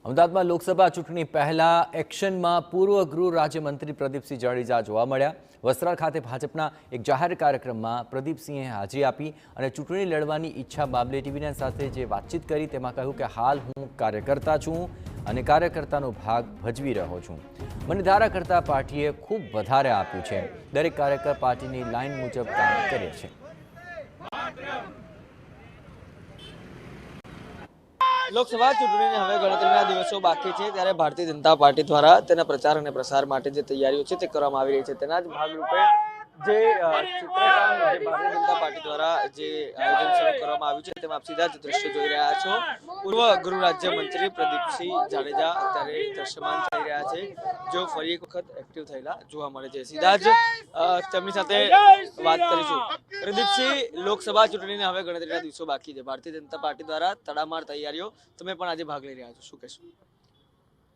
અમદાવાદમાં લોકસભા ચૂંટણી પહેલા એક્શનમાં પૂર્વ ગૃહ રાજ્યમંત્રી પ્રદીપસિંહ જાડેજા જોવા મળ્યા। વસ્ત્રાલ ખાતે ભાજપના એક જાહેર કાર્યક્રમમાં પ્રદીપસિંહે હાજરી આપી અને ચૂંટણી લડવાની ઈચ્છા મામલે ટીવીના સાથે જે વાતચીત કરી તેમાં કહ્યું કે હાલ હું કાર્યકર્તા છું અને કાર્યકર્તાનો ભાગ ભજવી રહ્યો છું। મને ધારા કરતા પાર્ટીએ ખૂબ વધારે આપ્યું છે। દરેક કાર્યકર પાર્ટીની લાઇન મુજબ કામ કરે છે। લોકસભા ચૂંટણીને હવે ગણતરીના દિવસો બાકી છે ત્યારે ભારતીય જનતા પાર્ટી દ્વારા તેના પ્રચાર અને પ્રસાર માટે જે તૈયારીઓ છે તે કરવામાં આવી રહી છે। તેના જ ભાગરૂપે જે ચિત્રકામ જે ભારતીય જનતા પાર્ટી દ્વારા જે આયોજન શરૂ કરવામાં આવ્યું છે તેમાં આપ સીધા જ દ્રશ્યો જોઈ રહ્યા છો। પૂર્વ ગૃહ રાજ્યમંત્રી પ્રદીપસિંહ જાડેજા અત્યારે દ્રશ્યમાન થઈ રહ્યા છે, જો ફરી એક વખત એક્ટિવ થયેલા જોવા મળે છે। સીધા જ તેમની સાથે વાત કરીશું। પ્રદીપસિંહ, લોકસભા ચૂંટણીને હવે ગણતરીના દિવસો બાકી છે, ભારતીય જનતા પાર્ટી દ્વારા તડામાર તૈયારીઓ, તમે પણ આજે ભાગ લઈ રહ્યા છો, શું કહેશો?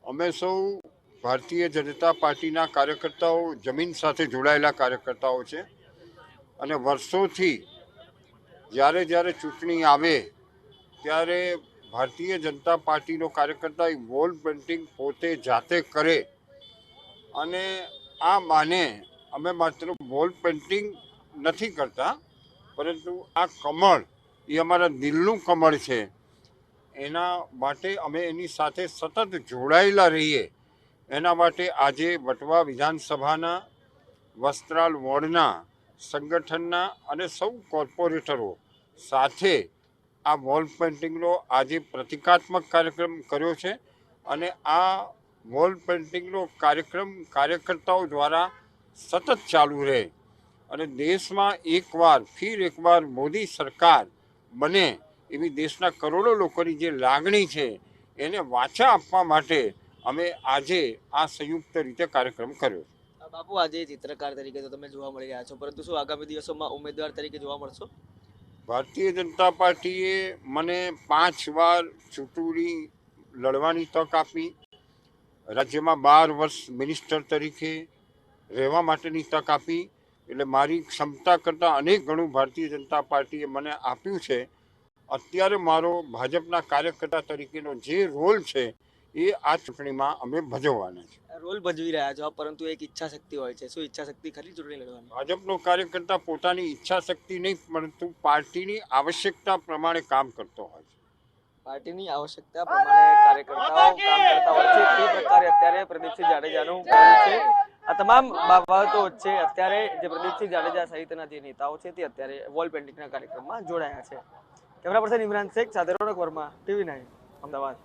અમે સૌ ભારતીય જનતા પાર્ટીના કાર્યકર્તાઓ જમીન સાથે જોડાયેલા કાર્યકર્તાઓ છે અને વર્ષોથી જ્યારે ચૂંટણી આવે ત્યારે ભારતીય જનતા પાર્ટીનો કાર્યકર્તા એક વોલ પેઇન્ટિંગ પોતે જાતે કરે અને આ માને અમે માત્ર વોલ પેઇન્ટિંગ નથી કરતા, પરંતુ આ કમળ એ અમારા દિલનું કમળ છે। એના માટે અમે એની સાથે સતત જોડાયેલા રહીએ, એના માટે આજે વટવા વિધાનસભાના વસ્ત્રાલ વોર્ડના સંગઠનના અને સૌ કોર્પોરેટરો સાથે આ વોલ પેઇન્ટિંગનો આજે પ્રતિકાત્મક કાર્યક્રમ કર્યો છે અને આ વોલ પેઇન્ટિંગનો કાર્યક્રમ કાર્યકર્તાઓ દ્વારા સતત ચાલુ રહે અને દેશમાં એકવાર મોદી સરકાર બને એવી દેશના કરોડો લોકોની જે લાગણી છે એને વાચા આપવા માટે અમે આજે આ સંયુક્ત રીતે કાર્યક્રમ કર્યો। બાપુ, આજે ચિત્રકાર તરીકે તો તમે જોવા મળી રહ્યા છો, પરંતુ શું આગામી દિવસોમાં ઉમેદવાર તરીકે જોવા મળશો? ભારતીય જનતા પાર્ટીએ મને 5 વાર ચૂંટણી લડવાની તક આપી, રાજ્યમાં 12 વર્ષ મિનિસ્ટર તરીકે રહેવા માટેની તક આપી, એટલે મારી ક્ષમતા કરતાં અનેક ગણું ભારતીય જનતા પાર્ટીએ મને આપ્યું છે। અત્યારે મારો ભાજપના કાર્યકર્તા તરીકેનો જે રોલ છે એ આ ચૂંટણીમાં અમે ભજવવાના છે। રોલ ભજવી રહ્યા છો, પરંતુ એક ઈચ્છા શક્તિ હોય છે, શું ઈચ્છા શક્તિ ખરી ચૂંટણી લડવાની? ભાજપનો કાર્યકર્તા પોતાની ઈચ્છા શક્તિ નહીં, પરંતુ પાર્ટીની આવશ્યકતા પ્રમાણે કામ કરતો હોય છે। પાર્ટીની આવશ્યકતા પ્રમાણે કાર્યકર્તાઓ કામ કરતા હોય છે, તે પ્રકારે અત્યારે પ્રદીપસિંહ જાડેજાનું કહેવું છે। આ તમામ બાબતો વચ્ચે અત્યારે જે પ્રદીપસિંહ જાડેજા સહિતના જે નેતાઓ છે તે અત્યારે વોલ પેઇન્ટિંગના કાર્યક્રમમાં જોડાયા છે। કેમેરા પર્સન ઇમરાન શેખ સાથે રોનક વર્મા, TV9 અમદાવાદ।